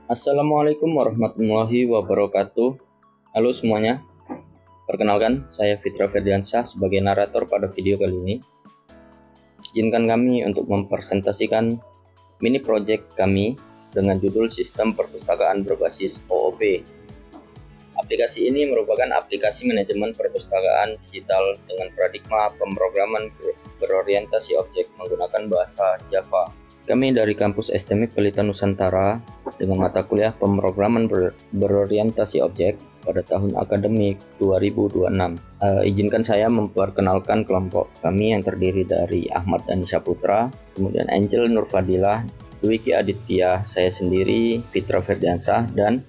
Assalamualaikum warahmatullahi wabarakatuh. Halo semuanya, perkenalkan saya Fitra Ferdiansyah sebagai narator pada video kali ini. Izinkan kami untuk mempresentasikan mini project kami dengan judul Sistem Perpustakaan Berbasis OOP. Aplikasi ini merupakan aplikasi manajemen perpustakaan digital dengan paradigma pemrograman berorientasi objek menggunakan bahasa Java. Kami dari kampus STMIK Pelita Nusantara dengan mata kuliah pemrograman berorientasi objek pada tahun akademik 2026. Izinkan saya memperkenalkan kelompok kami yang terdiri dari Ahmad Dhani Saputra, kemudian Angel Nurfadilah, Dwiki Aditya, saya sendiri, Fitra Ferdiansyah, dan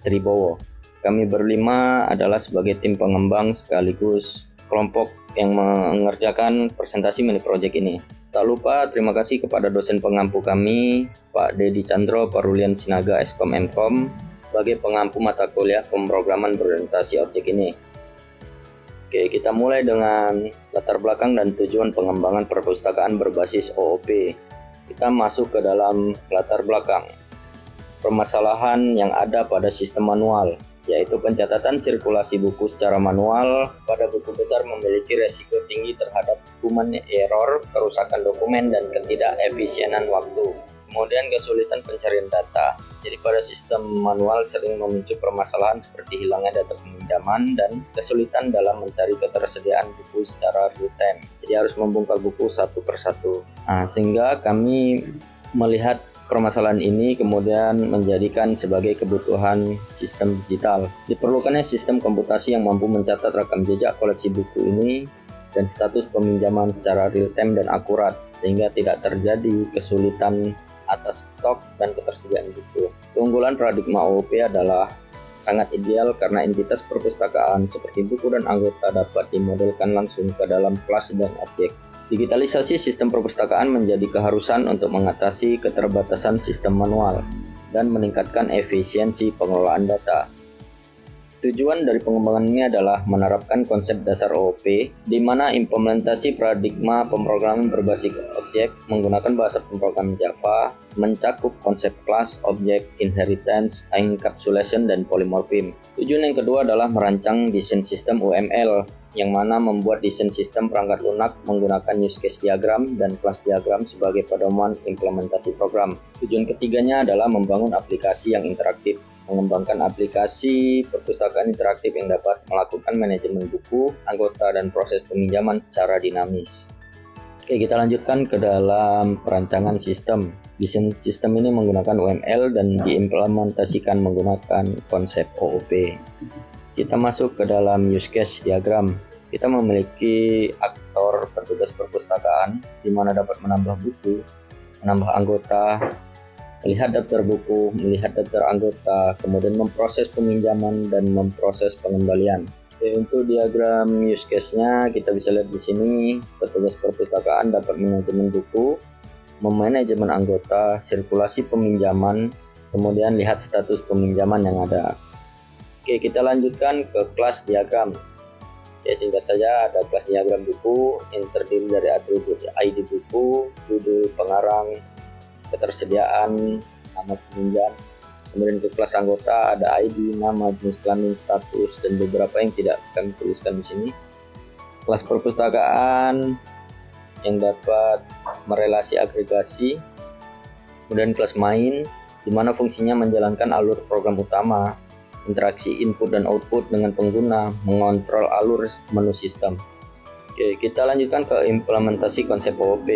Tribowo. Kami berlima adalah sebagai tim pengembang sekaligus kelompok yang mengerjakan presentasi mini project ini. Tak lupa terima kasih kepada dosen pengampu kami, Pak Dedi Chandro Parulian Sinaga Eskom Mkom, sebagai pengampu mata kuliah pemrograman berorientasi objek ini. Oke, kita mulai dengan latar belakang dan tujuan pengembangan perpustakaan berbasis OOP. Kita masuk ke dalam latar belakang. Permasalahan yang ada pada sistem manual, yaitu pencatatan sirkulasi buku secara manual pada buku besar memiliki resiko tinggi terhadap human error, kerusakan dokumen, dan ketidakefisienan waktu. Kemudian kesulitan pencarian data. Jadi pada sistem manual sering memicu permasalahan seperti hilangnya data peminjaman dan kesulitan dalam mencari ketersediaan buku secara real time. Jadi harus membongkar buku satu persatu. Sehingga kami melihat permasalahan ini kemudian menjadikan sebagai kebutuhan sistem digital. Diperlukannya sistem komputasi yang mampu mencatat rekam jejak koleksi buku ini dan status peminjaman secara real time dan akurat, sehingga tidak terjadi kesulitan atas stok dan ketersediaan buku. Keunggulan paradigma OOP adalah sangat ideal karena entitas perpustakaan seperti buku dan anggota dapat dimodelkan langsung ke dalam kelas dan objek. Digitalisasi sistem perpustakaan menjadi keharusan untuk mengatasi keterbatasan sistem manual dan meningkatkan efisiensi pengelolaan data. Tujuan dari pengembangan ini adalah menerapkan konsep dasar OOP, di mana implementasi paradigma pemrograman berbasis objek menggunakan bahasa pemrograman Java mencakup konsep kelas, objek, inheritance, encapsulation, dan polymorphism. Tujuan yang kedua adalah merancang desain sistem UML, yang mana membuat desain sistem perangkat lunak menggunakan use case diagram dan class diagram sebagai pedoman implementasi program. Tujuan ketiganya adalah membangun aplikasi yang interaktif, mengembangkan aplikasi perpustakaan interaktif yang dapat melakukan manajemen buku, anggota, dan proses peminjaman secara dinamis. Oke, kita lanjutkan ke dalam perancangan sistem. Desain sistem ini menggunakan UML dan diimplementasikan menggunakan konsep OOP. Kita masuk ke dalam use case diagram. Kita memiliki aktor petugas perpustakaan di mana dapat menambah buku, menambah anggota, melihat daftar buku, melihat daftar anggota, kemudian memproses peminjaman dan memproses pengembalian. Oke, untuk diagram use case-nya kita bisa lihat di sini, petugas perpustakaan dapat manajemen buku, memanajemen anggota, sirkulasi peminjaman, kemudian lihat status peminjaman yang ada. Oke, kita lanjutkan ke kelas diagram. Ya, singkat saja ada kelas diagram buku yang terdiri dari atribut ID buku, judul, pengarang, ketersediaan, nama peminjam. Kemudian ke kelas anggota ada ID, nama, jenis kelamin, status, dan beberapa yang tidak kami tuliskan di sini. Kelas perpustakaan yang dapat merelasi agregasi. Kemudian kelas main, di mana fungsinya menjalankan alur program utama, interaksi input dan output dengan pengguna, mengontrol alur menu sistem. Oke, kita lanjutkan ke implementasi konsep OOP.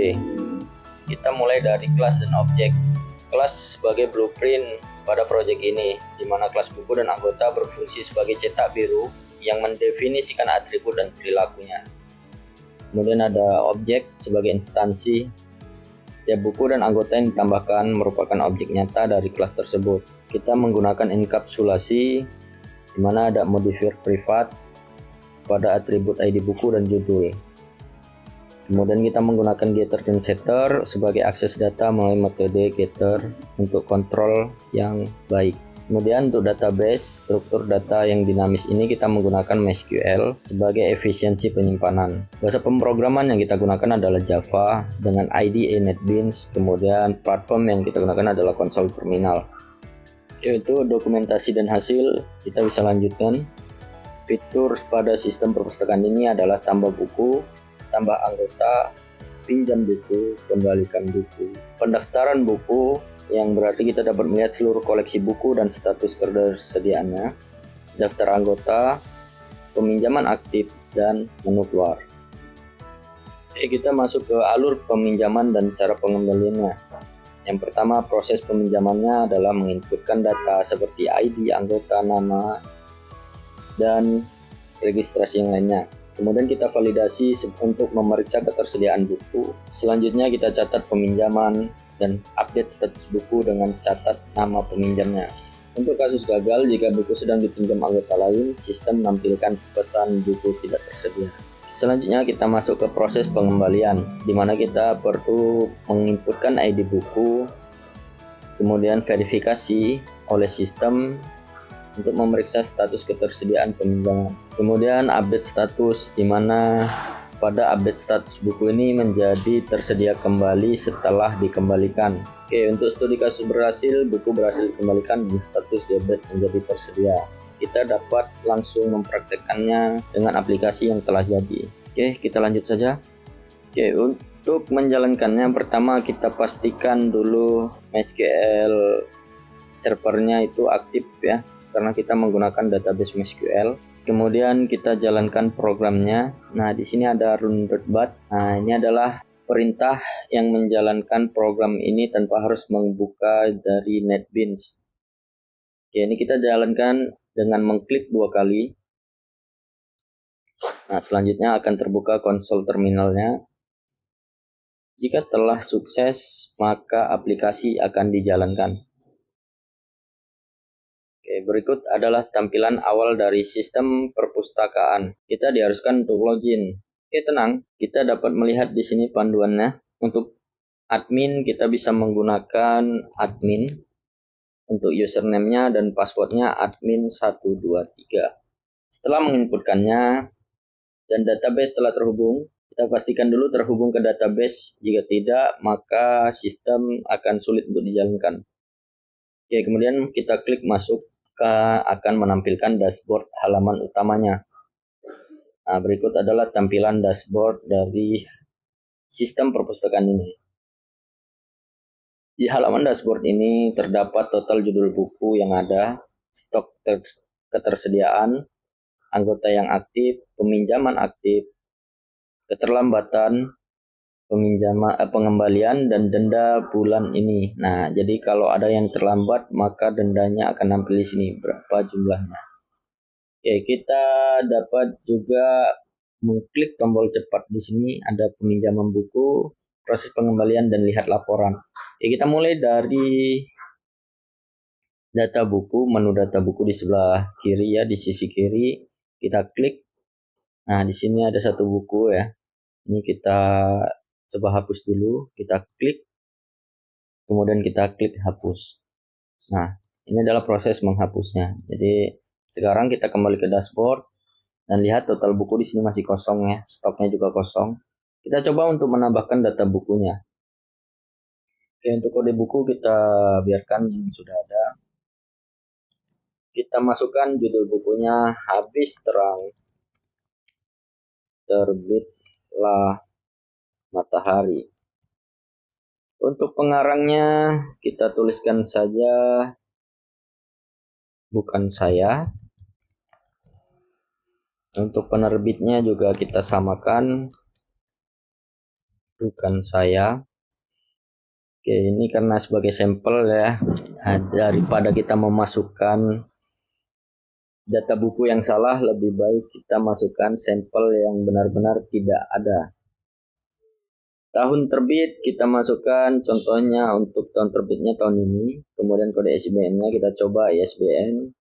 Kita mulai dari kelas dan objek. Kelas sebagai blueprint pada proyek ini, di mana kelas buku dan anggota berfungsi sebagai cetak biru yang mendefinisikan atribut dan perilakunya. Kemudian ada objek sebagai instansi. Setiap buku dan anggota yang ditambahkan merupakan objek nyata dari kelas tersebut. Kita menggunakan enkapsulasi, di mana ada modifier privat pada atribut ID buku dan judul. Kemudian kita menggunakan getter dan setter sebagai akses data melalui metode getter untuk kontrol yang baik. Kemudian untuk database, struktur data yang dinamis ini kita menggunakan MySQL sebagai efisiensi penyimpanan. Bahasa pemrograman yang kita gunakan adalah Java dengan IDE NetBeans, kemudian platform yang kita gunakan adalah konsol terminal. Yaitu dokumentasi dan hasil, kita bisa lanjutkan. Fitur pada sistem perpustakaan ini adalah tambah buku, tambah anggota, pinjam buku, kembalikan buku, pendaftaran buku, yang berarti kita dapat melihat seluruh koleksi buku dan status ketersediaannya, daftar anggota, peminjaman aktif, dan menu keluar. Kita masuk ke alur peminjaman dan cara pengembaliannya. Yang pertama, proses peminjamannya adalah menginputkan data seperti ID anggota, nama, dan registrasi yang lainnya. Kemudian kita validasi untuk memeriksa ketersediaan buku. Selanjutnya kita catat peminjaman dan update status buku dengan catat nama peminjamnya. Untuk kasus gagal, jika buku sedang dipinjam anggota lain, sistem menampilkan pesan buku tidak tersedia. Selanjutnya kita masuk ke proses pengembalian, di mana kita perlu menginputkan ID buku, kemudian verifikasi oleh sistem untuk memeriksa status ketersediaan peminjaman. Kemudian update status, di mana pada update status buku ini menjadi tersedia kembali setelah dikembalikan. Untuk studi kasus berhasil, buku berhasil dikembalikan dan status diupdate menjadi tersedia. Kita dapat langsung mempraktekkannya dengan aplikasi yang telah jadi. Kita lanjut saja. Untuk menjalankannya, pertama kita pastikan dulu MySQL servernya itu aktif ya, karena kita menggunakan database MySQL. Kemudian kita jalankan programnya. Nah, di sini ada run .bat. Nah, ini adalah perintah yang menjalankan program ini tanpa harus membuka dari NetBeans. Ini kita jalankan dengan mengklik 2 kali. Nah, selanjutnya akan terbuka konsol terminalnya. Jika telah sukses, maka aplikasi akan dijalankan. Berikut adalah tampilan awal dari sistem perpustakaan. Kita diharuskan untuk login. Tenang, kita dapat melihat di sini panduannya. Untuk admin, kita bisa menggunakan admin. Untuk username-nya dan password-nya admin123. Setelah menginputkannya dan database telah terhubung, kita pastikan dulu terhubung ke database. Jika tidak, maka sistem akan sulit untuk dijalankan. Kemudian kita klik masuk, akan menampilkan dashboard halaman utamanya. Nah, berikut adalah tampilan dashboard dari sistem perpustakaan ini. Di halaman dashboard ini terdapat total judul buku yang ada, stok ketersediaan, anggota yang aktif, peminjaman aktif, keterlambatan, pengembalian, dan denda bulan ini. Nah, jadi kalau ada yang terlambat, maka dendanya akan nampil di sini berapa jumlahnya. Kita dapat juga mengklik tombol cepat di sini, ada peminjaman buku, proses pengembalian, dan lihat laporan. Kita mulai dari data buku, menu data buku di sebelah kiri ya, di sisi kiri kita klik. Nah, di sini ada satu buku ya. Ini kita coba hapus dulu, kita klik, kemudian kita klik hapus. Nah, ini adalah proses menghapusnya. Jadi sekarang kita kembali ke dashboard dan lihat total buku di sini masih kosong ya, stoknya juga kosong. Kita coba untuk menambahkan data bukunya. Untuk kode buku kita biarkan yang sudah ada. Kita masukkan judul bukunya Habis Terang Terbitlah Matahari. Untuk pengarangnya kita tuliskan saja bukan saya. Untuk penerbitnya juga kita samakan bukan saya. Ini karena sebagai sampel ya, daripada kita memasukkan data buku yang salah, lebih baik kita masukkan sampel yang benar-benar tidak ada. Tahun terbit kita masukkan, contohnya untuk tahun terbitnya tahun ini, kemudian kode ISBN-nya kita coba ISBN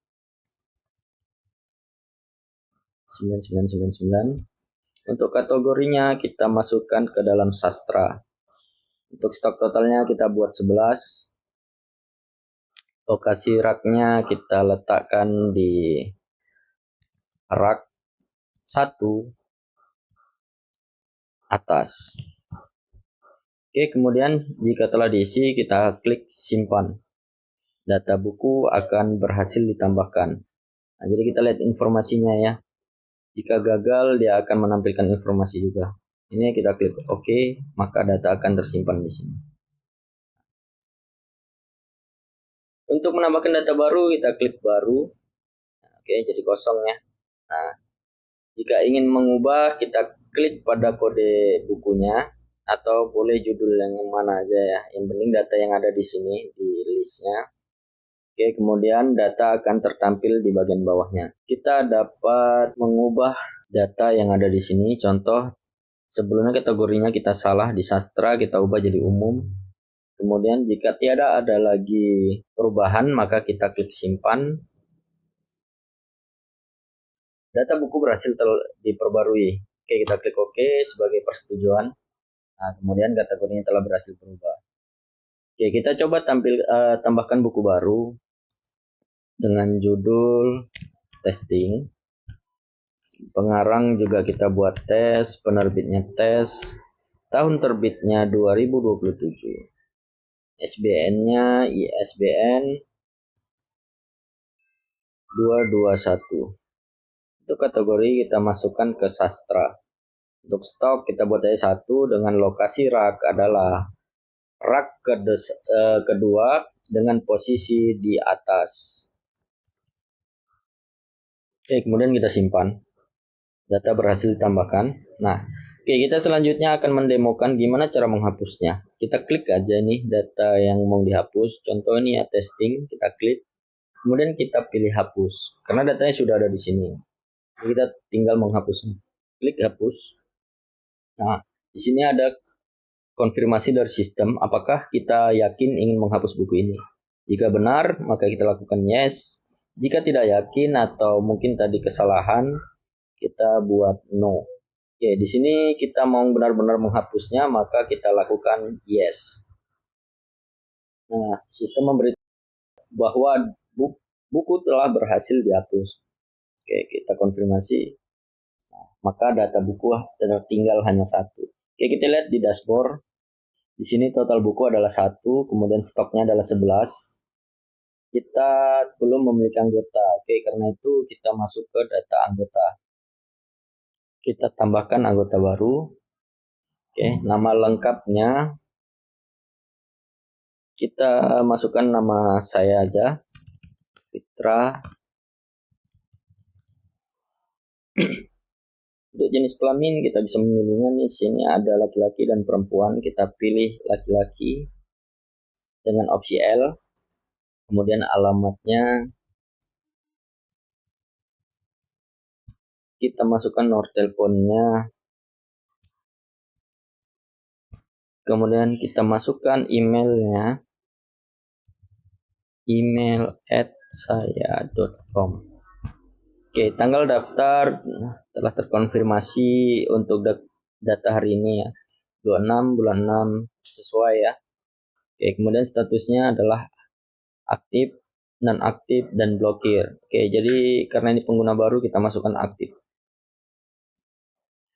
9999. Untuk kategorinya kita masukkan ke dalam sastra. Untuk stok totalnya kita buat 11. Lokasi raknya kita letakkan di rak 1 atas. Kemudian jika telah diisi kita klik simpan. data buku akan berhasil ditambahkan. Nah, jadi kita lihat informasinya ya. Jika gagal, dia akan menampilkan informasi juga. Ini kita klik OK, maka data akan tersimpan di sini. Untuk menambahkan data baru, kita klik baru. Oke, jadi kosong ya. Nah, jika ingin mengubah, kita klik pada kode bukunya atau boleh judul yang mana aja ya. Yang penting data yang ada di sini di listnya. Oke, kemudian data akan tertampil di bagian bawahnya. Kita dapat mengubah data yang ada di sini. Contoh, sebelumnya kategorinya kita salah di sastra, kita ubah jadi umum. Kemudian jika tiada ada lagi perubahan, maka kita klik simpan. Data buku berhasil diperbarui. Oke, kita klik OK sebagai persetujuan. Nah, kemudian kategorinya telah berhasil berubah. Oke, kita coba tambahkan buku baru dengan judul testing. Pengarang juga kita buat tes, penerbitnya tes, tahun terbitnya 2027. SBN-nya ISBN 221. Untuk kategori kita masukkan ke sastra. Untuk stok kita buat aja 1 dengan lokasi rak adalah rak kedua dengan posisi di atas. Oke, kemudian kita simpan. Data berhasil ditambahkan. Nah, oke, kita selanjutnya akan mendemokan gimana cara menghapusnya. Kita klik aja nih data yang mau dihapus. Contoh ini ya testing, kita klik. Kemudian kita pilih hapus karena datanya sudah ada di sini. Kita tinggal menghapusnya. Klik hapus. Nah, di sini ada konfirmasi dari sistem apakah kita yakin ingin menghapus buku ini. Jika benar, maka kita lakukan yes. Jika tidak yakin atau mungkin tadi kesalahan, kita buat no. Oke, di sini kita mau benar-benar menghapusnya, maka kita lakukan yes. Nah, sistem memberi bahwa buku telah berhasil dihapus. Oke, kita konfirmasi. Nah, maka data buku tinggal hanya 1. Oke, kita lihat di dashboard. Di sini total buku adalah 1, kemudian stoknya adalah 11. Kita belum memiliki anggota. Oke, karena itu kita masuk ke data anggota. Kita tambahkan anggota baru. Oke, nama lengkapnya kita masukkan nama saya aja, Fitra. Untuk jenis kelamin kita bisa memilihnya nih. Sini ada laki-laki dan perempuan. Kita pilih laki-laki dengan opsi L. Kemudian alamatnya kita masukkan nomor teleponnya. Kemudian kita masukkan emailnya. email@saya.com. Oke, tanggal daftar telah terkonfirmasi untuk data hari ini ya. 26 bulan 6 sesuai ya. Oke, kemudian statusnya adalah aktif, non-aktif, dan blokir. Oke, jadi karena ini pengguna baru kita masukkan aktif.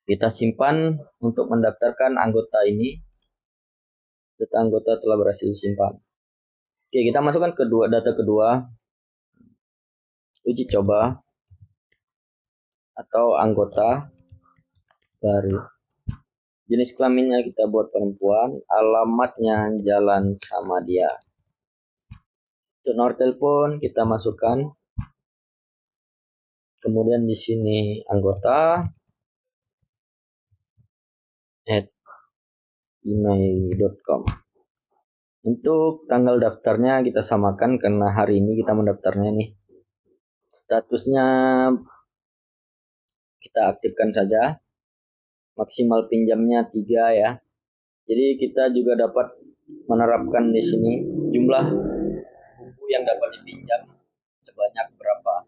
Kita simpan untuk mendaftarkan anggota ini. Data anggota telah berhasil disimpan. Oke, kita masukkan data kedua. Uji coba atau anggota baru. Jenis kelaminnya kita buat perempuan, alamatnya Jalan Samadia. Untuk nomor telepon kita masukkan. Kemudian di sini anggota @email.com. Untuk tanggal daftarnya kita samakan karena hari ini kita mendaftarnya nih. Statusnya kita aktifkan saja. Maksimal pinjamnya 3 ya. Jadi kita juga dapat menerapkan di sini jumlah buku yang dapat dipinjam sebanyak berapa.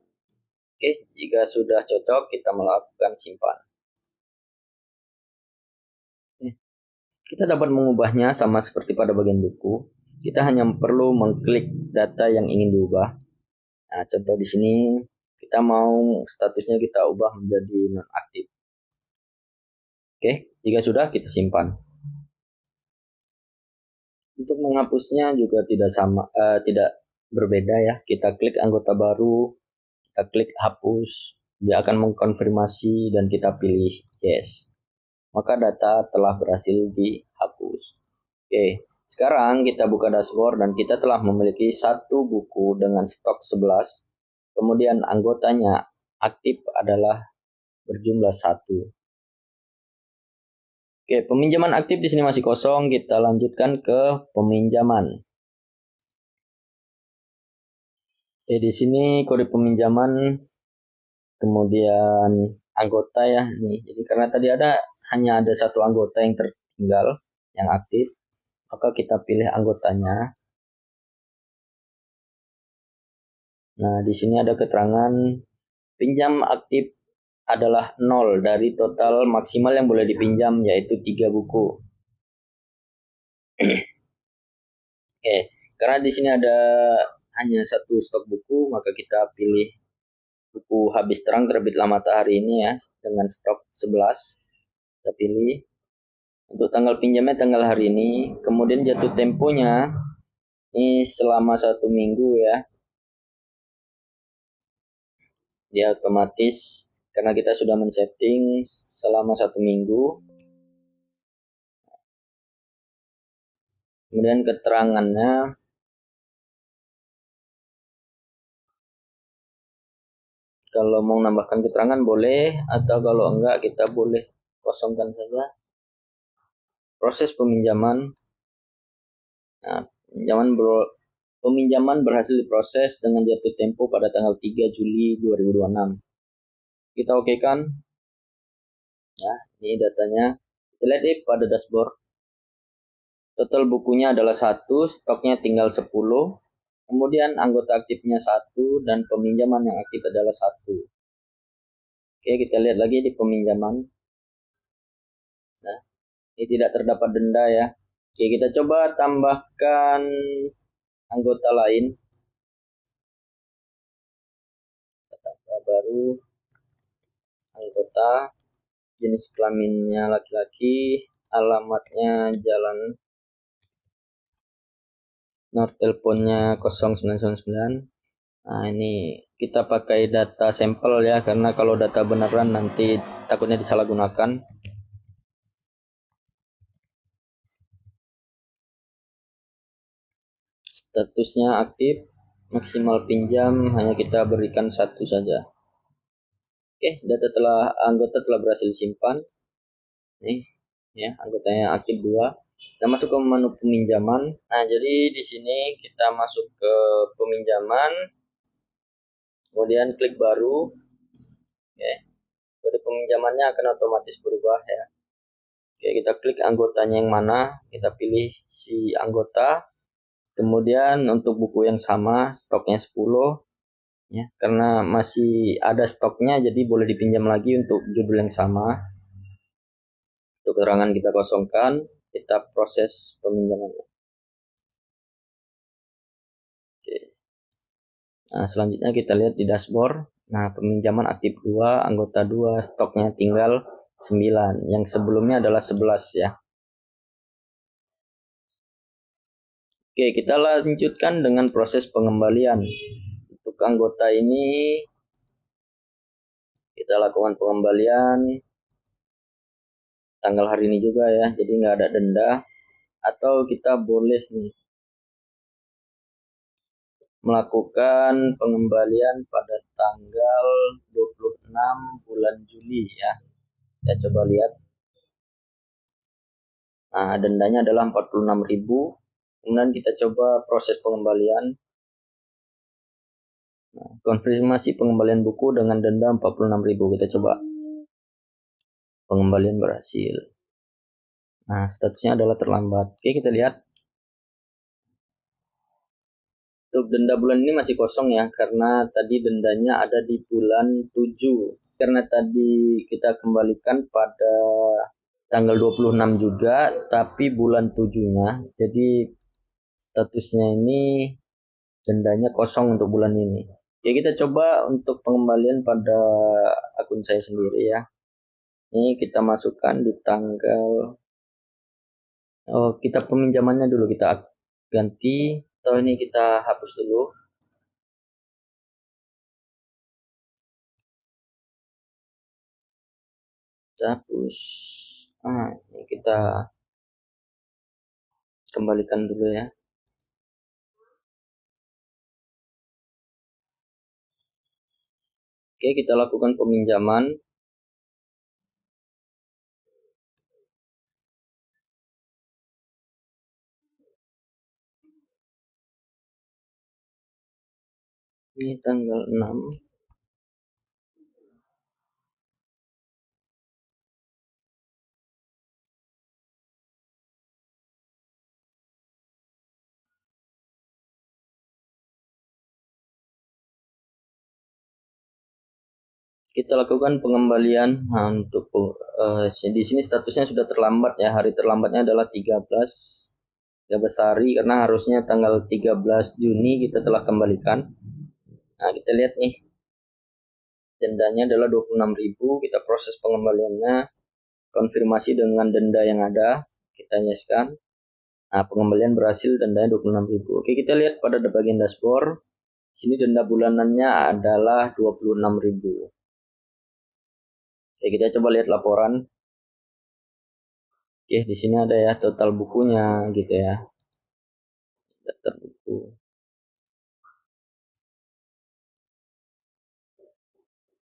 Oke, jika sudah cocok kita melakukan simpan. Kita dapat mengubahnya sama seperti pada bagian buku. Kita hanya perlu mengklik data yang ingin diubah. Nah, contoh di sini kita mau statusnya kita ubah menjadi nonaktif. Oke, jika sudah kita simpan. Untuk menghapusnya juga tidak berbeda ya. Kita klik anggota baru, kita klik hapus, dia akan mengkonfirmasi dan kita pilih yes. Maka data telah berhasil dihapus. Oke, sekarang kita buka dashboard dan kita telah memiliki satu buku dengan stok 11. Kemudian anggotanya aktif adalah berjumlah 1. Oke, peminjaman aktif di sini masih kosong. Kita lanjutkan ke peminjaman. Oke, di sini kode peminjaman, kemudian anggota ya nih. Jadi karena tadi hanya ada satu anggota yang tertinggal yang aktif, maka kita pilih anggotanya. Nah, di sini ada keterangan pinjam aktif adalah 0 dari total maksimal yang boleh dipinjam, yaitu 3 buku. Oke, karena di sini ada hanya satu stok buku, maka kita pilih buku Habis Terang Terbitlah Matahari ini ya, dengan stok 11. Kita pilih. Untuk tanggal pinjamnya tanggal hari ini, kemudian jatuh temponya ini selama 1 minggu ya. Dia otomatis karena kita sudah men-setting selama 1 minggu. Kemudian keterangannya, kalau mau menambahkan keterangan boleh, atau kalau enggak kita boleh kosongkan saja. Proses peminjaman. Nah, peminjaman berhasil diproses dengan jatuh tempo pada tanggal 3 Juli 2026. Kita oke kan? Ya, ini datanya. Kita lihat pada dashboard. Total bukunya adalah 1, stoknya tinggal 10. Kemudian anggota aktifnya 1 dan peminjaman yang aktif adalah 1. Oke, kita lihat lagi di peminjaman. Nah, ini tidak terdapat denda ya. Oke, kita coba tambahkan anggota lain. Tambah baru anggota, jenis kelaminnya laki-laki, alamatnya Jalan, nomor teleponnya 0999. Nah, ini kita pakai data sampel ya, karena kalau data beneran nanti takutnya disalahgunakan. Statusnya aktif, maksimal pinjam hanya kita berikan 1 saja. Oke, anggota telah berhasil simpan. Nih, ya, anggotanya aktif 2. Kita masuk ke menu peminjaman. Nah, jadi di sini kita masuk ke peminjaman. Kemudian klik baru. Oke. Kode peminjamannya akan otomatis berubah ya. Oke, kita klik anggotanya yang mana, kita pilih si anggota. Kemudian untuk buku yang sama, stoknya 10 ya, karena masih ada stoknya jadi boleh dipinjam lagi untuk judul yang sama. Untuk keterangan kita kosongkan, kita proses peminjamannya. Oke. Nah, selanjutnya kita lihat di dashboard. Nah, peminjaman aktif 2, anggota 2, stoknya tinggal 9. Yang sebelumnya adalah 11 ya. Oke, kita lanjutkan dengan proses pengembalian. Untuk anggota ini, kita lakukan pengembalian tanggal hari ini juga ya, jadi nggak ada denda. Atau kita boleh nih melakukan pengembalian pada tanggal 26 bulan Juli ya. Kita coba lihat. Nah, dendanya adalah 46.000. Kemudian kita coba proses pengembalian. Nah, konfirmasi pengembalian buku dengan denda 46.000. Kita coba. Pengembalian berhasil. Nah, statusnya adalah terlambat. Oke, kita lihat. Untuk denda bulan ini masih kosong ya, karena tadi dendanya ada di bulan 7. Karena tadi kita kembalikan pada tanggal 26 juga, tapi bulan 7-nya. Jadi statusnya ini dendanya kosong untuk bulan ini. Oke, kita coba untuk pengembalian pada akun saya sendiri ya. Ini kita masukkan di tanggal, kita peminjamannya dulu kita ganti Atau ini kita hapus dulu. Kita hapus. Ini kita kembalikan dulu ya. Oke, kita lakukan peminjaman. Ini tanggal 6. Kita lakukan pengembalian. Untuk di sini statusnya sudah terlambat ya. Hari terlambatnya adalah 13 hari karena harusnya tanggal 13 Juni kita telah kembalikan. Nah, kita lihat nih. Dendanya adalah 26.000. Kita proses pengembaliannya, konfirmasi dengan denda yang ada, kita yeskan. Nah, pengembalian berhasil, dendanya 26.000. Oke, kita lihat pada bagian dashboard. Sini denda bulanannya adalah 26.000. Oke, kita coba lihat laporan. Oke, di sini ada ya total bukunya gitu ya. Daftar buku.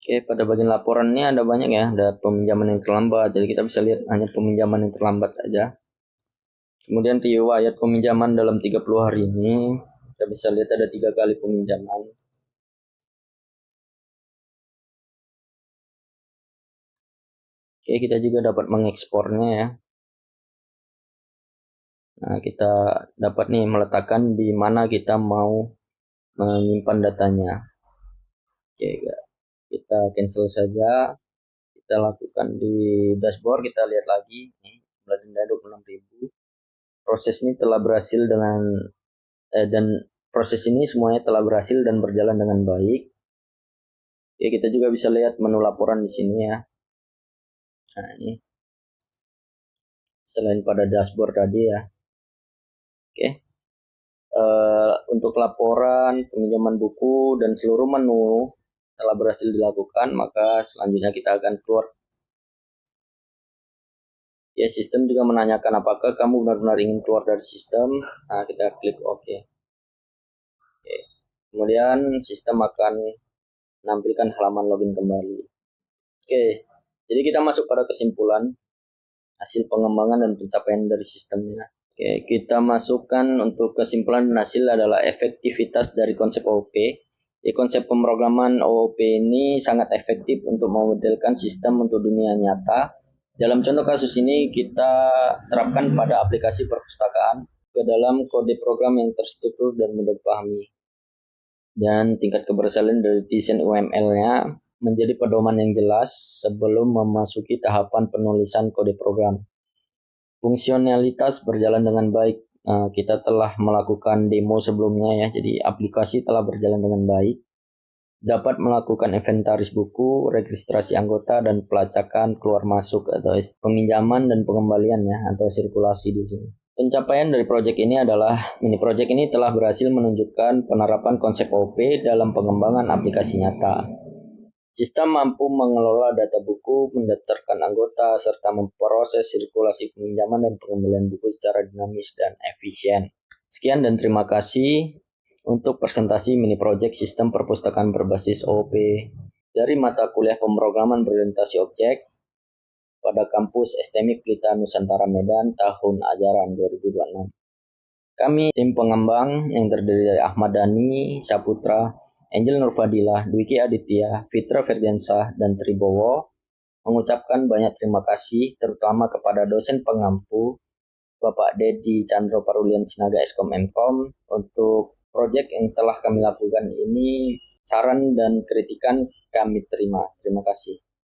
Oke, pada bagian laporan ini ada banyak ya, ada peminjaman yang terlambat. Jadi kita bisa lihat hanya peminjaman yang terlambat aja. Kemudian riwayat peminjaman dalam 30 hari ini, kita bisa lihat ada 3 kali peminjaman. Oke, kita juga dapat mengekspornya ya. Nah, kita dapat nih meletakkan di mana kita mau menyimpan datanya. Oke, kita cancel saja. Kita lakukan di dashboard, kita lihat lagi nih, denda 26.000. Proses ini telah berhasil dan proses ini semuanya telah berhasil dan berjalan dengan baik. Oke, kita juga bisa lihat menu laporan di sini ya. Nah, ini selain pada dashboard tadi ya. Oke. Untuk laporan, peminjaman buku, dan seluruh menu telah berhasil dilakukan, maka selanjutnya kita akan keluar. Ya, sistem juga menanyakan apakah kamu benar-benar ingin keluar dari sistem. Nah, kita klik OK. Oke. Kemudian sistem akan menampilkan halaman login kembali. Oke, jadi kita masuk pada kesimpulan hasil pengembangan dan pencapaian dari sistemnya. Oke, kita masukkan untuk kesimpulan dan hasil adalah efektivitas dari konsep OOP. Di konsep pemrograman OOP ini sangat efektif untuk memodelkan sistem untuk dunia nyata. Dalam contoh kasus ini kita terapkan pada aplikasi perpustakaan ke dalam kode program yang terstruktur dan mudah dipahami. Dan tingkat keberhasilan dari desain UML-nya menjadi pedoman yang jelas sebelum memasuki tahapan penulisan kode program. Fungsionalitas berjalan dengan baik. Kita telah melakukan demo sebelumnya ya, jadi aplikasi telah berjalan dengan baik. Dapat melakukan inventaris buku, registrasi anggota, dan pelacakan keluar masuk atau peminjaman dan pengembalian ya, atau sirkulasi di sini. Pencapaian dari proyek ini adalah mini proyek ini telah berhasil menunjukkan penerapan konsep OP dalam pengembangan aplikasi nyata. Sistem mampu mengelola data buku, mendaftarkan anggota, serta memproses sirkulasi peminjaman dan pengembalian buku secara dinamis dan efisien. Sekian dan terima kasih untuk presentasi mini project sistem perpustakaan berbasis OOP dari mata kuliah pemrograman berorientasi objek pada kampus STMI Pelita Nusantara Medan tahun ajaran 2026. Kami tim pengembang yang terdiri dari Ahmad Dhani, Saputra, Angel Nurfadilah, Dwiki Aditya, Fitra Ferdiansah, dan Tribowo mengucapkan banyak terima kasih terutama kepada dosen pengampu Bapak Dedi Chandro Parulian Sinaga Eskom Mkom untuk proyek yang telah kami lakukan ini. Saran dan kritikan kami terima. Terima kasih.